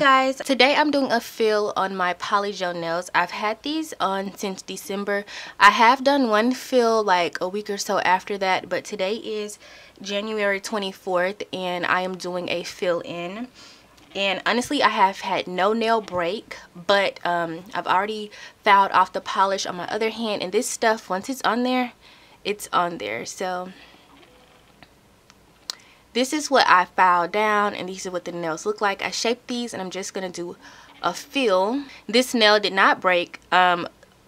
guys, today I'm doing a fill on my polygel nails. I've had these on since December. I have done one fill like a week or so after that, but today is January 24th and I am doing a fill in. And honestly, I have had no nail break, but I've already filed off the polish on my other hand, and this stuff, once it's on there, it's on there. So this is what I filed down, and these are what the nails look like. I shaped these, and I'm just going to do a fill. This nail did not break.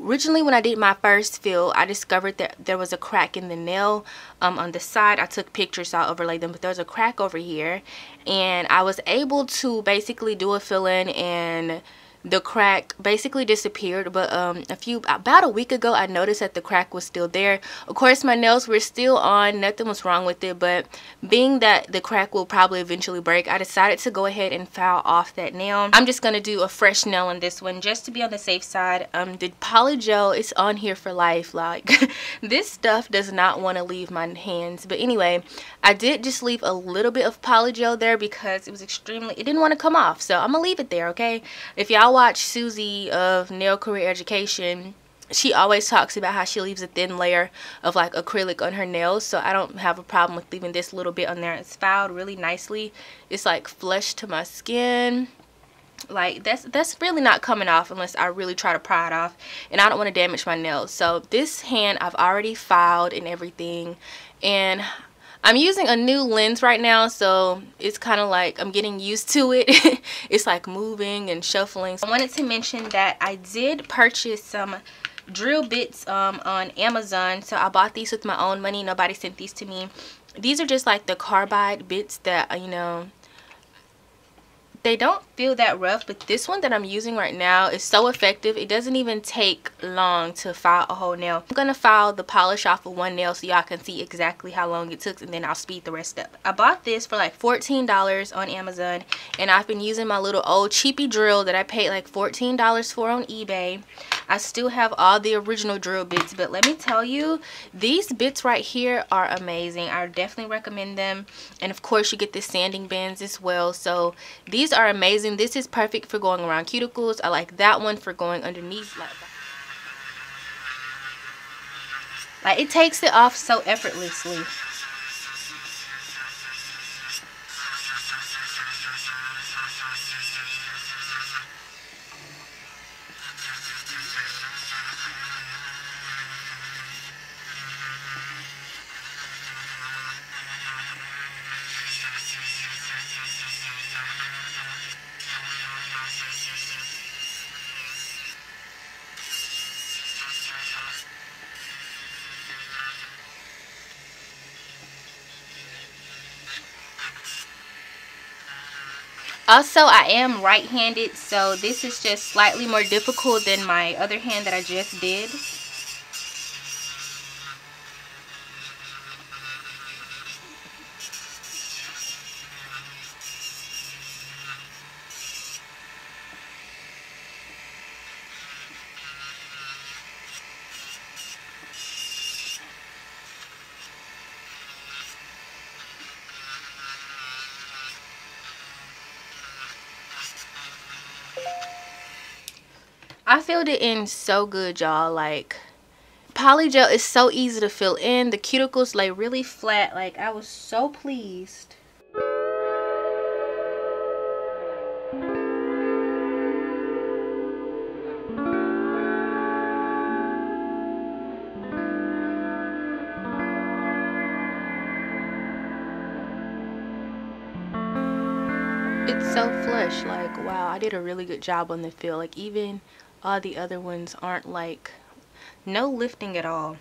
Originally, when I did my first fill, I discovered that there was a crack in the nail on the side. I took pictures, so I'll overlay them, but there's a crack over here. And I was able to basically do a fill-in, and the crack basically disappeared. But about a week ago, I noticed that the crack was still there. Of course, my nails were still on, nothing was wrong with it, but being that the crack will probably eventually break, I decided to go ahead and file off that nail. I'm just gonna do a fresh nail on this one just to be on the safe side. The polygel is on here for life. Like this stuff does not want to leave my hands. But anyway, I did just leave a little bit of polygel there because it didn't want to come off, so I'm gonna leave it there. Okay, if y'all watch Susie of Nail Career Education, she always talks about how she leaves a thin layer of like acrylic on her nails, so I don't have a problem with leaving this little bit on there. It's filed really nicely. It's like flush to my skin. Like that's really not coming off unless I really try to pry it off, and I don't want to damage my nails. So this hand I've already filed and everything, and I'm using a new lens right now, so it's kind of like I'm getting used to it. It's like moving and shuffling. So I wanted to mention that I did purchase some drill bits on Amazon. So I bought these with my own money. Nobody sent these to me. These are just like the carbide bits that, you know, they don't feel that rough, but this one that I'm using right now is so effective. It doesn't even take long to file a whole nail. I'm gonna file the polish off of one nail so y'all can see exactly how long it took, and then I'll speed the rest up. I bought this for like $14 on Amazon, and I've been using my little old cheapy drill that I paid like $14 for on eBay. I still have all the original drill bits, but let me tell you, these bits right here are amazing. I definitely recommend them. And of course, you get the sanding bands as well. So these are amazing. This is perfect for going around cuticles. I like that one for going underneath. Like it takes it off so effortlessly. Also, I am right-handed, so this is just slightly more difficult than my other hand that I just did. I filled it in so good, y'all. Like, polygel is so easy to fill in. The cuticles lay really flat. Like, I was so pleased. It's so flush. Like, wow, I did a really good job on the fill. Like, even all the other ones aren't like, no lifting at all.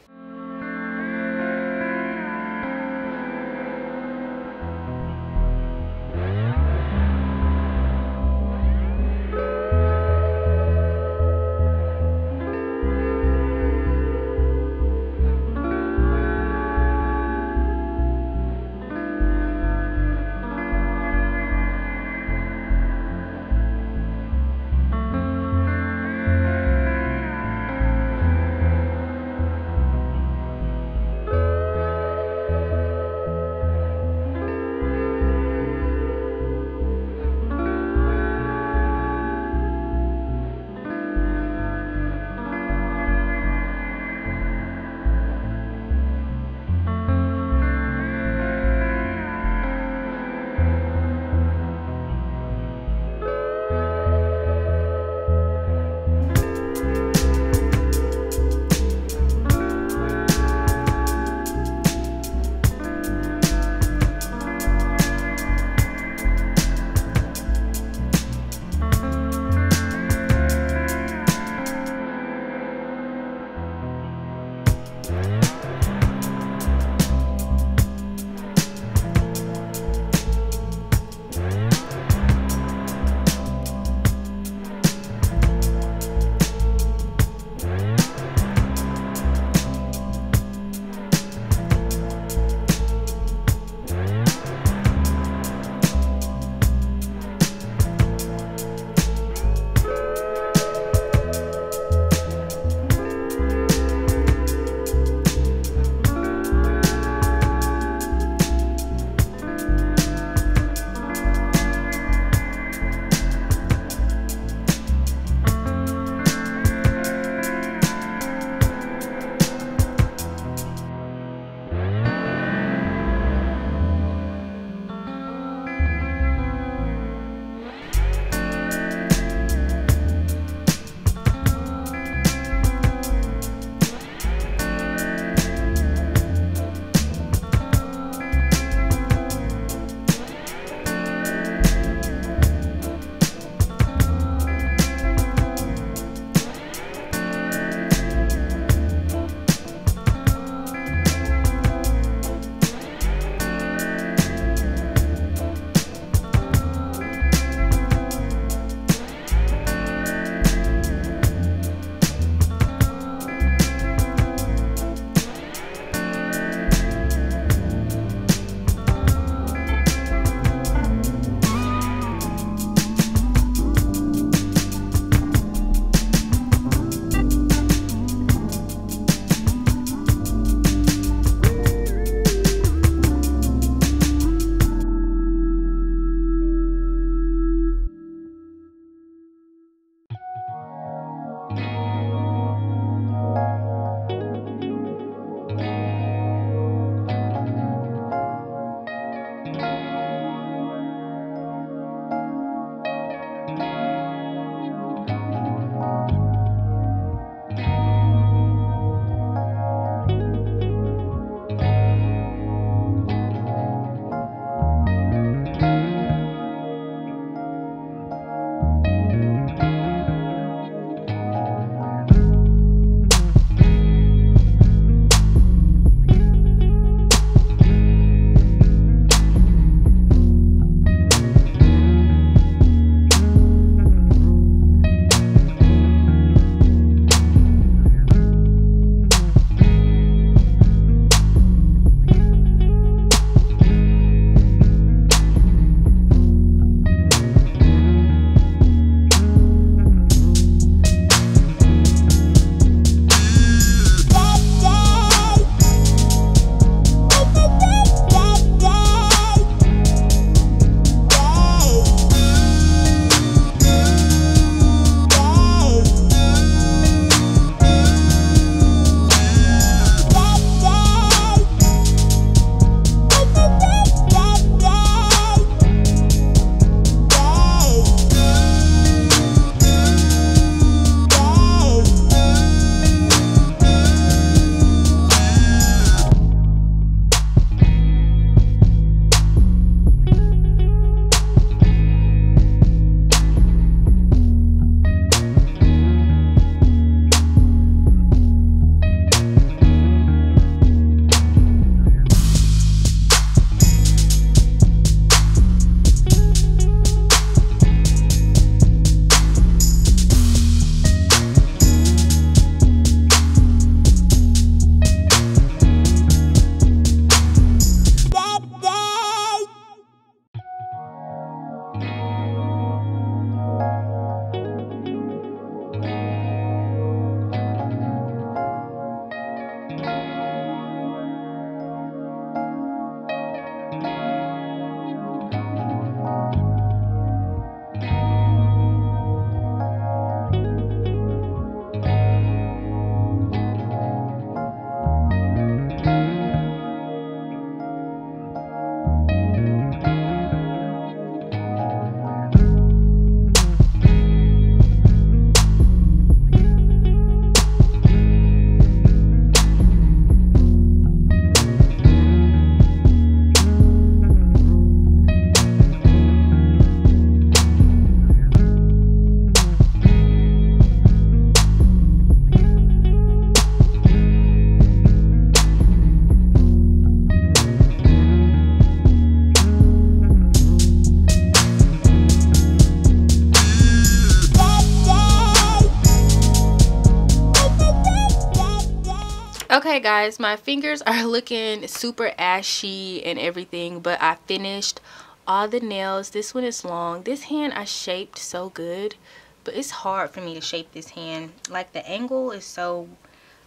Okay guys, my fingers are looking super ashy and everything, but I finished all the nails. This one is long. This hand I shaped so good, but it's hard for me to shape this hand. Like the angle is so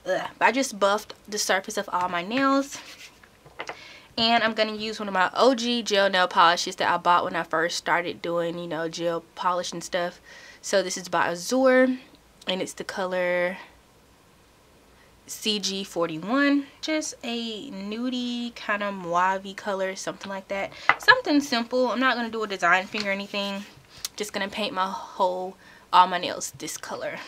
ugh. But I just buffed the surface of all my nails. And I'm going to use one of my OG gel nail polishes that I bought when I first started doing, you know, gel polish and stuff. So this is by Azure, and it's the color CG41. Just a nudie kind of mauve color, something like that. Something simple. I'm not going to do a design finger or anything. Just going to paint all my nails this color.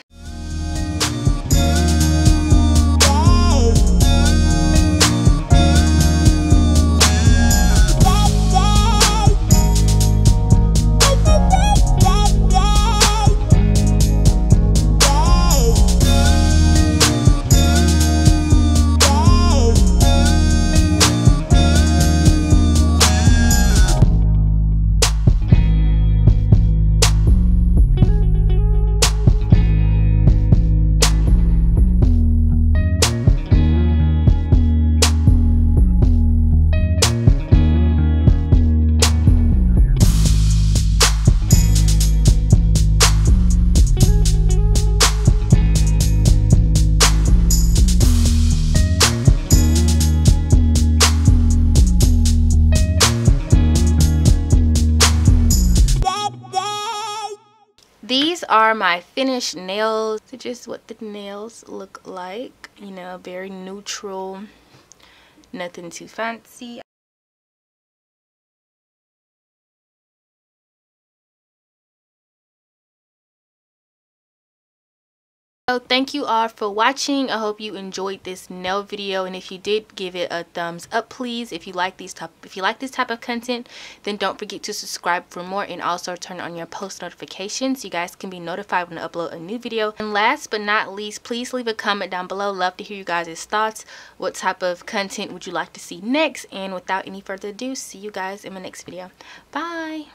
These are my finished nails. This is just what the nails look like. You know, very neutral, nothing too fancy. So thank you all for watching. I hope you enjoyed this nail video, and if you did, give it a thumbs up please. If you like this type of content, then don't forget to subscribe for more, and also turn on your post notifications so you guys can be notified when I upload a new video. And last but not least, please leave a comment down below. Love to hear you guys' thoughts. What type of content would you like to see next? And without any further ado, see you guys in my next video. Bye.